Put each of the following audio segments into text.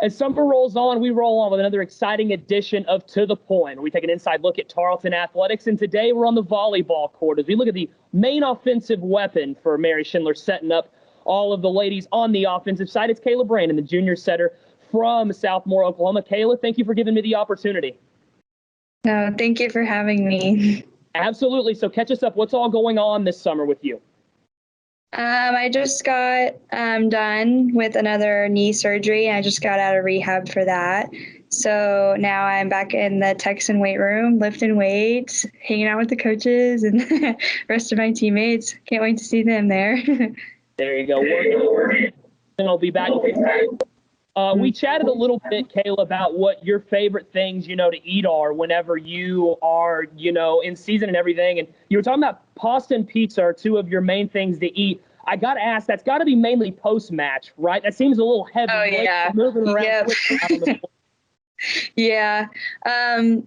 As summer rolls on, we roll on with another exciting edition of To The Point. We take an inside look at Tarleton Athletics, and today we're on the volleyball court as we look at the main offensive weapon for Mary Schindler, setting up all of the ladies on the offensive side. It's Kayla Brannon, the junior setter from Southmore, Oklahoma. Kayla, thank you for giving me the opportunity. No, thank you for having me. Absolutely. So catch us up. What's all going on this summer with you? I just got done with another knee surgery, and I just got out of rehab for that. So now I'm back in the Texan weight room, lifting weights, hanging out with the coaches and the rest of my teammates. Can't wait to see them there. There you go. Working. And I'll be back. We chatted a little bit, Kayla, about what your favorite things, to eat are whenever you are, in season and everything. And you were talking about pasta and pizza are two of your main things to eat. I got to ask, that's got to be mainly post-match, right? That seems a little heavy. Oh, yeah. Moving around. Yep. Yeah.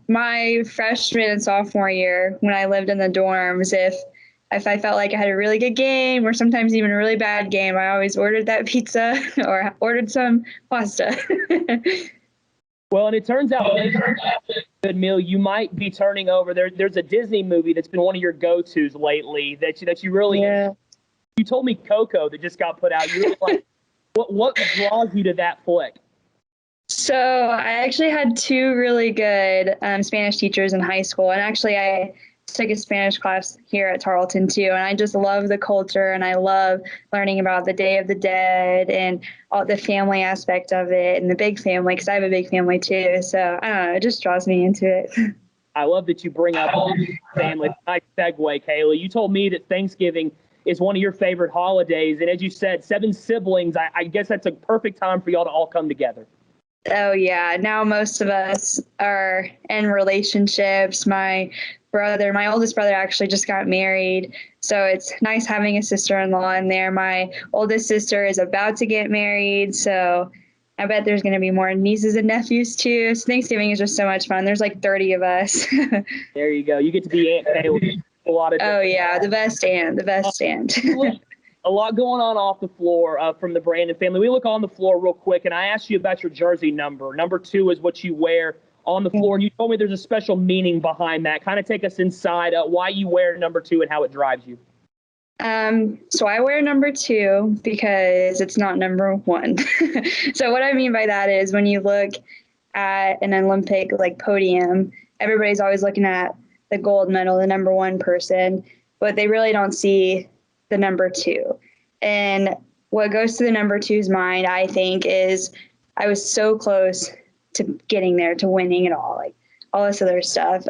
My freshman and sophomore year, when I lived in the dorms, if I felt like I had a really good game or sometimes even a really bad game, I always ordered that pizza or ordered some pasta. Well, and it turns out a good meal. You might be turning over. There's a Disney movie that's been one of your go-tos lately that you really. Yeah. You told me Coco that just got put out. You were like, what draws you to that flick? So I actually had two really good Spanish teachers in high school, and actually I took a Spanish class here at Tarleton too, and I just love the culture, and I love learning about the Day of the Dead and all the family aspect of it and the big family, because I have a big family too. So I don't know, it just draws me into it. I love that you bring up family. Nice segue, Kayla. You told me that Thanksgiving is one of your favorite holidays, and as you said, 7 siblings. I guess that's a perfect time for y'all to all come together. Oh, yeah. Now most of us are in relationships. My oldest brother actually just got married. So it's nice having a sister-in-law in there. My oldest sister is about to get married. So I bet there's going to be more nieces and nephews too. So Thanksgiving is just so much fun. There's like 30 of us. There you go. You get to be Aunt Kayla. A lot of oh, yeah. The best aunt. A lot going on off the floor from the Brandon family. We look on the floor real quick, and I asked you about your jersey number. Number 2 is what you wear on the floor, and you told me there's a special meaning behind that. Kind of take us inside why you wear number 2 and how it drives you. So I wear number 2 because it's not number 1. So what I mean by that is when you look at an Olympic podium, everybody's always looking at the gold medal, the number 1 person, but they really don't see the number 2. And what goes to the number 2's mind, I think, is I was so close to getting there, to winning it all this other stuff.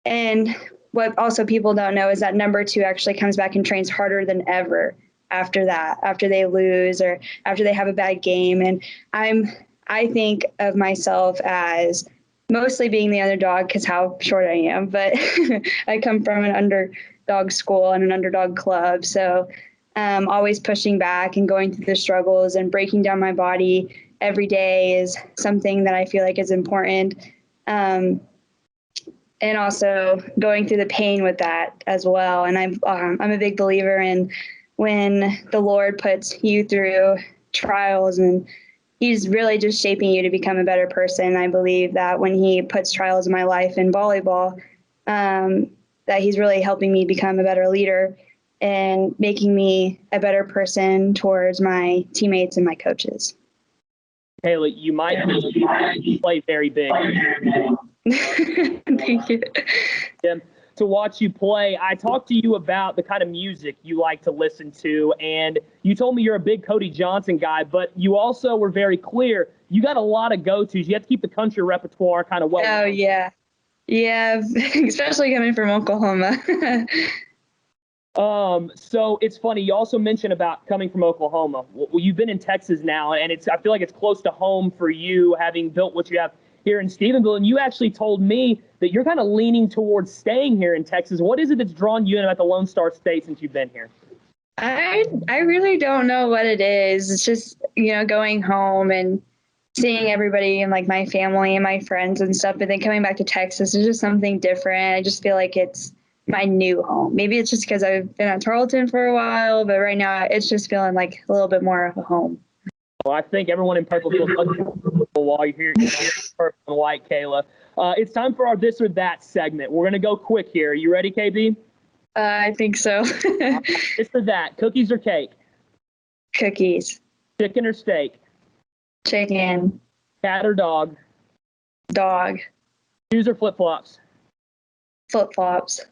And what also people don't know is that number 2 actually comes back and trains harder than ever after that, after they lose or after they have a bad game. And I think of myself as mostly being the underdog because how short I am, but I come from an underdog school and an underdog club. So always pushing back and going through the struggles and breaking down my body every day is something that I feel like is important. And also going through the pain with that as well. And I'm a big believer in when the Lord puts you through trials, and He's really just shaping you to become a better person. I believe that when He puts trials in my life in volleyball, that He's really helping me become a better leader and making me a better person towards my teammates and my coaches. Kayla, you might play very big. Thank you. To watch you play, I talked to you about the kind of music you like to listen to, and you told me you're a big Cody Johnson guy, but you also were very clear. You got a lot of go-tos. You have to keep the country repertoire kind of well. Oh, yeah. Yeah, especially coming from Oklahoma. So it's funny. You also mentioned about coming from Oklahoma. Well, you've been in Texas now, and I feel like it's close to home for you, having built what you have here in Stephenville. And you actually told me that you're kind of leaning towards staying here in Texas. What is it that's drawn you in about the Lone Star State since you've been here? I really don't know what it is. It's just, going home and seeing everybody and my family and my friends and stuff. But then coming back to Texas is just something different. I just feel like it's my new home. Maybe it's just because I've been at Tarleton for a while, but right now it's just feeling like a little bit more of a home. Well, I think everyone in purple feels uncomfortable while you're here. Purple and white, Kayla. It's time for our this or that segment. We're going to go quick here. Are you ready, KB? I think so. This or that, cookies or cake? Cookies. Chicken or steak? Chicken. Cat or dog? Dog. Shoes or flip-flops? Flip-flops.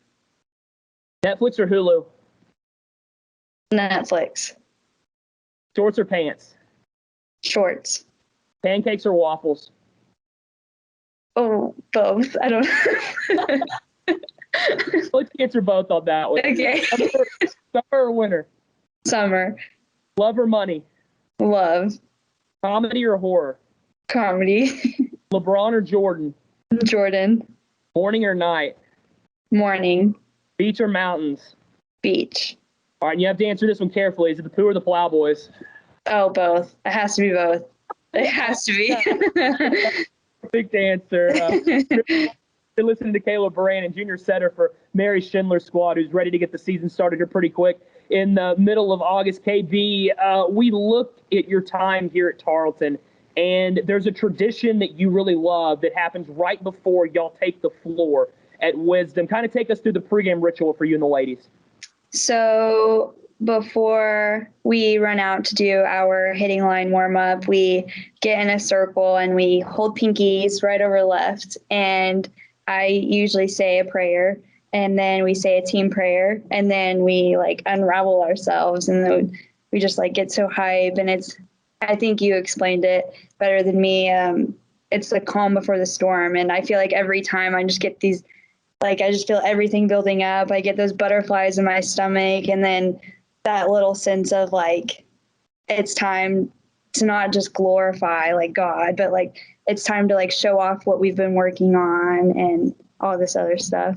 Netflix or Hulu? Netflix. Shorts or pants? Shorts. Pancakes or waffles? Oh, both. I don't know. Let's answer both on that one. Okay. Summer or winter? Summer. Love or money? Love. Comedy or horror? Comedy. LeBron or Jordan? Jordan. Morning or night? Morning. Beach or mountains? Beach. All right, and you have to answer this one carefully. Is it the Pooh or the Plowboys? Oh, both. It has to be both. It has to be. Perfect answer. You're listening to Kayla Brannon, junior setter for Mary Schindler squad, who's ready to get the season started here pretty quick. In the middle of August, KB, we looked at your time here at Tarleton, and there's a tradition that you really love that happens right before y'all take the floor at Wisdom. Kind of take us through the pregame ritual for you and the ladies. So before we run out to do our hitting line warm up, we get in a circle and we hold pinkies right over left. And I usually say a prayer, and then we say a team prayer, and then we like unravel ourselves, and then we just like get so hype. And I think you explained it better than me. It's the calm before the storm. And I feel like every time I just get these, like, I just feel everything building up. I get those butterflies in my stomach, and then that little sense of like, it's time to not just glorify like God, but like it's time to like show off what we've been working on and all this other stuff.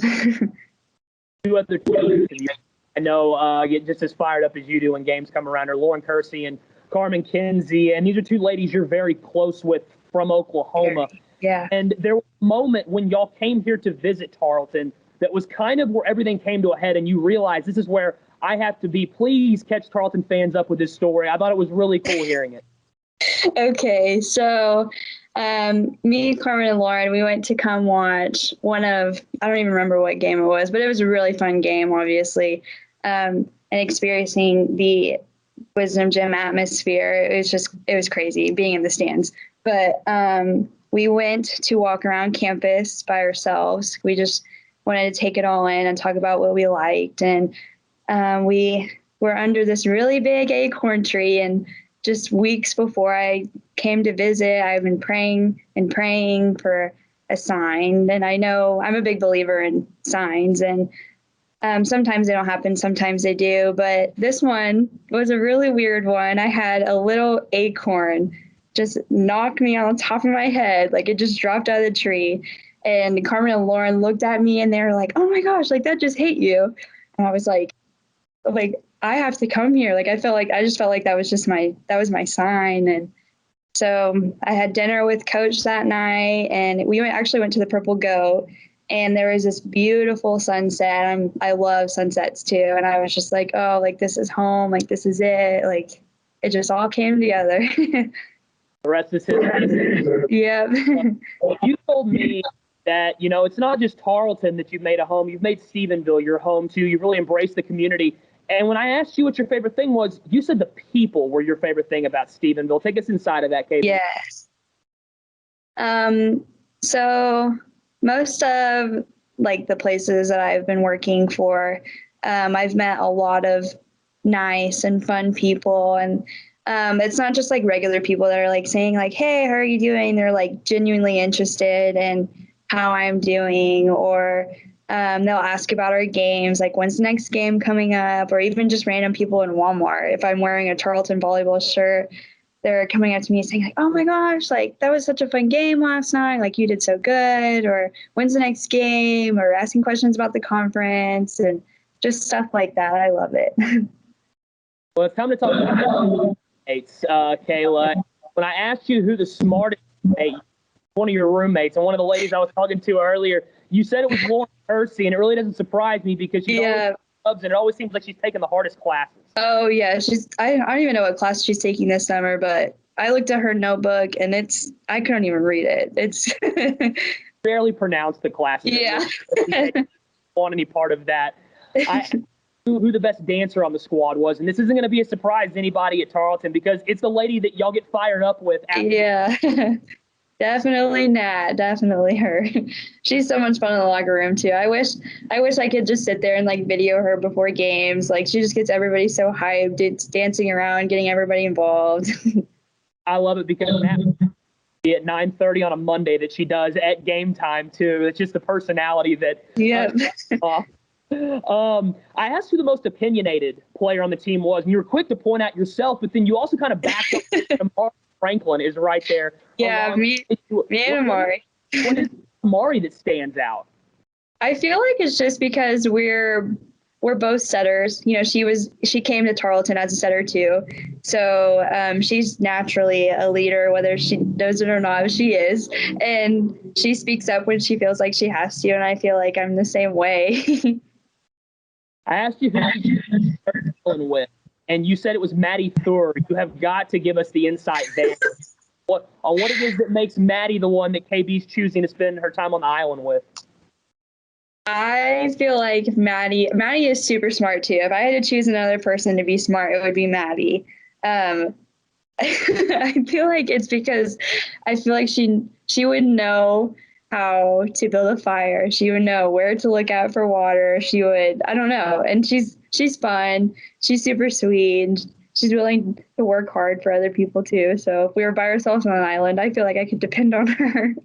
Two other teams I know get just as fired up as you do when games come around are Lauren Kersey and Carmen Kinsey. And these are two ladies you're very close with from Oklahoma. Yeah. And there was a moment when y'all came here to visit Tarleton that was kind of where everything came to a head, and you realized this is where I have to be. Please catch Tarleton fans up with this story. I thought it was really cool hearing it. Okay, so me, Carmen, and Lauren, we went to come watch one of, I don't even remember what game it was, but it was a really fun game, obviously, and experiencing the Wisdom Gym atmosphere. It was crazy being in the stands. But we went to walk around campus by ourselves. We just wanted to take it all in and talk about what we liked. And we were under this really big acorn tree, and just weeks before I came to visit, I've been praying and praying for a sign. And I know I'm a big believer in signs, and sometimes they don't happen, sometimes they do. But this one was a really weird one. I had a little acorn just knock me on top of my head. Like it just dropped out of the tree. And Carmen and Lauren looked at me and they were like, oh my gosh, like that just hit you. And I was like, I have to come here. Like I just felt like that was my sign. And so I had dinner with Coach that night, and we actually went to the Purple Goat, and there was this beautiful sunset. I love sunsets too. And I was just like, oh, like this is home. Like this is it. Like it just all came together. The rest is history. Yeah. You told me that, it's not just Tarleton that you've made a home. You've made Stephenville your home, too. You've really embraced the community. And when I asked you what your favorite thing was, you said the people were your favorite thing about Stephenville. Take us inside of that, Kate. Yes. So most of, like, the places that I've been working for, I've met a lot of nice and fun people. And it's not just, like, regular people that are, like, saying, like, hey, how are you doing? They're, like, genuinely interested in how I'm doing, or they'll ask about our games, like when's the next game coming up, or even just random people in Walmart. If I'm wearing a Tarleton volleyball shirt, they're coming up to me saying like, oh my gosh, like that was such a fun game last night, like you did so good, or when's the next game, or asking questions about the conference and just stuff like that. I love it. Well, it's time to talk about roommates, Kayla. When I asked you who the smartest roommate, one of your roommates, and one of the ladies I was talking to earlier, you said it was Lauren Kersey, and it really doesn't surprise me because she's always clubs, and it always seems like she's taking the hardest classes. Oh yeah, I don't even know what class she's taking this summer, but I looked at her notebook and I couldn't even read it. It's Barely pronounced the classes. yeah. Want any part of that? I who the best dancer on the squad was, and this isn't going to be a surprise to anybody at Tarleton because it's the lady that y'all get fired up with. Yeah. Definitely Nat, definitely her. She's so much fun in the locker room too. I wish I could just sit there and like video her before games. Like she just gets everybody so hyped. It's dancing around, getting everybody involved. I love it because Nat at 9:30 on a Monday that she does at game time too. It's just the personality that. Yeah. I asked who the most opinionated player on the team was, and you were quick to point out yourself, but then you also kind of backed up. Franklin is right there. Yeah, me and Amari. What is Amari that stands out? I feel like it's just because we're both setters. You know, she came to Tarleton as a setter too, so she's naturally a leader, whether she knows it or not. She is, and she speaks up when she feels like she has to, and I feel like I'm the same way. I asked you who you were with, and you said it was Maddie Thur. You have got to give us the insight there. What it is that makes Maddie the one that KB's choosing to spend her time on the island with? I feel like Maddie is super smart too. If I had to choose another person to be smart, it would be Maddie. I feel like it's because I feel like she would know how to build a fire. She would know where to look out for water. I don't know. And she's fun. She's super sweet. She's willing to work hard for other people too. So if we were by ourselves on an island, I feel like I could depend on her.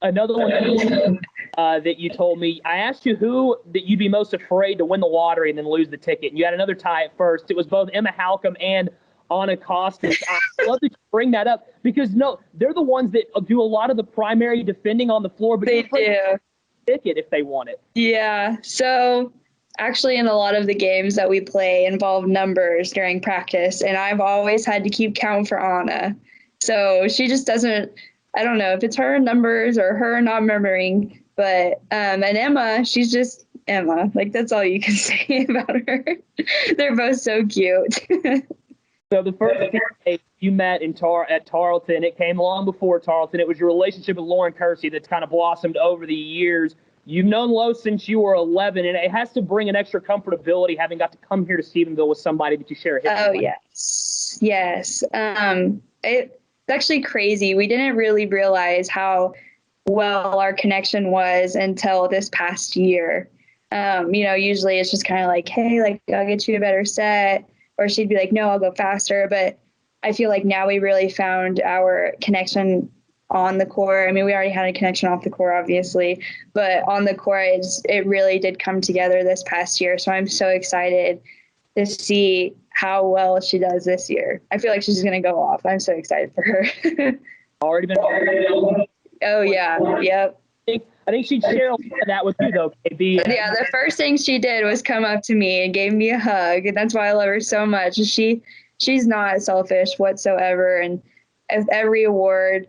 Another one that you told me, I asked you who that you'd be most afraid to win the lottery and then lose the ticket. And you had another tie at first. It was both Emma Halcomb and Anna Costas. I love that you bring that up because they're the ones that do a lot of the primary defending on the floor, but they do ticket if they want it. Yeah. So actually, in a lot of the games that we play involve numbers during practice, and I've always had to keep count for Anna. So she just doesn't. I don't know if it's her numbers or her not remembering, but and Emma, she's just Emma. Like that's all you can say about her. They're both so cute. So the first thing you met at Tarleton, it came long before Tarleton. It was your relationship with Lauren Kersey that's kind of blossomed over the years. You've known Lo since you were 11, and it has to bring an extra comfortability having got to come here to Stephenville with somebody that you share a history with. Yes. It's actually crazy. We didn't really realize how well our connection was until this past year. Usually it's just kind of like, hey, like I'll get you a better set. Or she'd be like, no, I'll go faster. But I feel like now we really found our connection on the court. I mean, we already had a connection off the court, obviously, but on the court, it really did come together this past year. So I'm so excited to see how well she does this year. I feel like she's going to go off. I'm so excited for her. Already been. Oh, yeah. Yep. I think she'd share a lot of that with you, though, KB. Yeah, the first thing she did was come up to me and gave me a hug. And that's why I love her so much. She's not selfish whatsoever. And with every award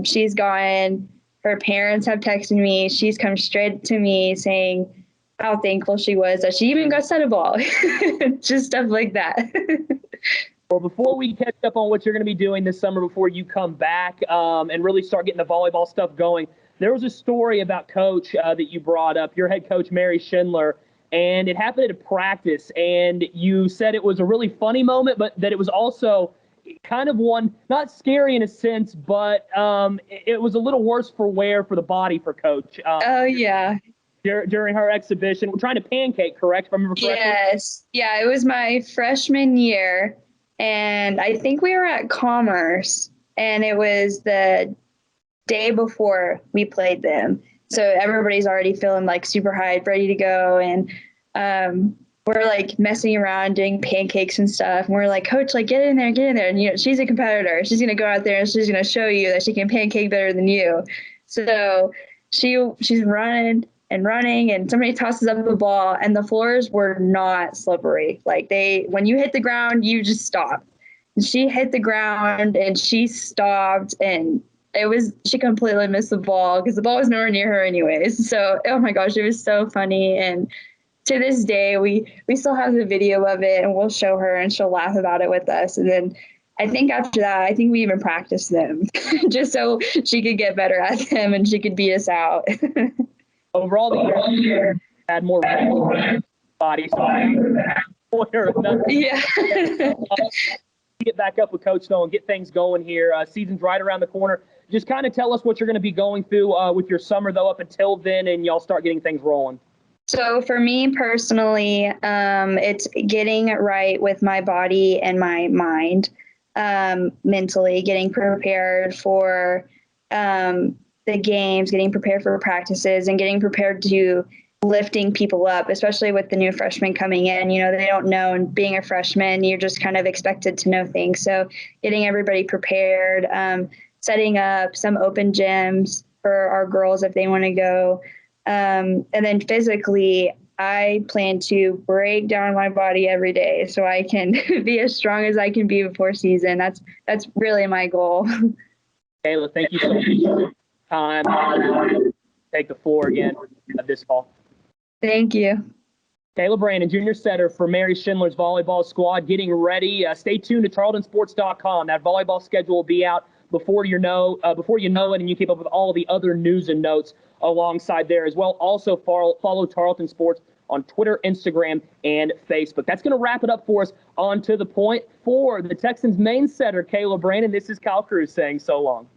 she's gotten, her parents have texted me. She's come straight to me saying how thankful she was that she even got set a ball. Just stuff like that. Well, before we catch up on what you're going to be doing this summer before you come back and really start getting the volleyball stuff going, there was a story about Coach that you brought up, your head coach, Mary Schindler, and it happened at a practice, and you said it was a really funny moment, but that it was also kind of one, not scary in a sense, but it was a little worse for wear for the body for Coach. Oh, yeah. During her exhibition. We're trying to pancake, correct? If I remember correctly? Yes. Yeah, it was my freshman year, and I think we were at Commerce, and it was the day before we played them. So everybody's already feeling like super hyped, ready to go. And we're like messing around doing pancakes and stuff. And we're like, Coach, like get in there. And she's a competitor. She's going to go out there and she's going to show you that she can pancake better than you. So she's running, and somebody tosses up the ball, and the floors were not slippery. Like when you hit the ground, you just stop. And she hit the ground and she stopped, and she completely missed the ball because the ball was nowhere near her anyways. So, oh my gosh, it was so funny. And to this day, we still have the video of it, and we'll show her and she'll laugh about it with us. And then I think after that, I think we even practiced them just so she could get better at them and she could beat us out. Overall, the year had more body, so point or another. Yeah. Get back up with Coach though and get things going here. Season's right around the corner. Just kind of tell us what you're going to be going through with your summer though up until then, and y'all start getting things rolling. So for me personally, it's getting it right with my body and my mind, mentally, getting prepared for the games, getting prepared for practices, and getting prepared to lifting people up, especially with the new freshmen coming in. You know, they don't know, and being a freshman, you're just kind of expected to know things. So getting everybody prepared, setting up some open gyms for our girls if they want to go. And then physically, I plan to break down my body every day so I can be as strong as I can be before season. That's really my goal. Kayla, thank you so much for your time. Take the floor again this fall. Thank you. Kayla Brannon, junior setter for Mary Schindler's volleyball squad, getting ready. Stay tuned to tarletonsports.com. That volleyball schedule will be out before you know it, and you keep up with all the other news and notes alongside there as well. Also follow Tarleton Sports on Twitter, Instagram, and Facebook. That's going to wrap it up for us on To The Point. For the Texans main setter, Kayla Brannon, this is Kyle Cruz saying so long.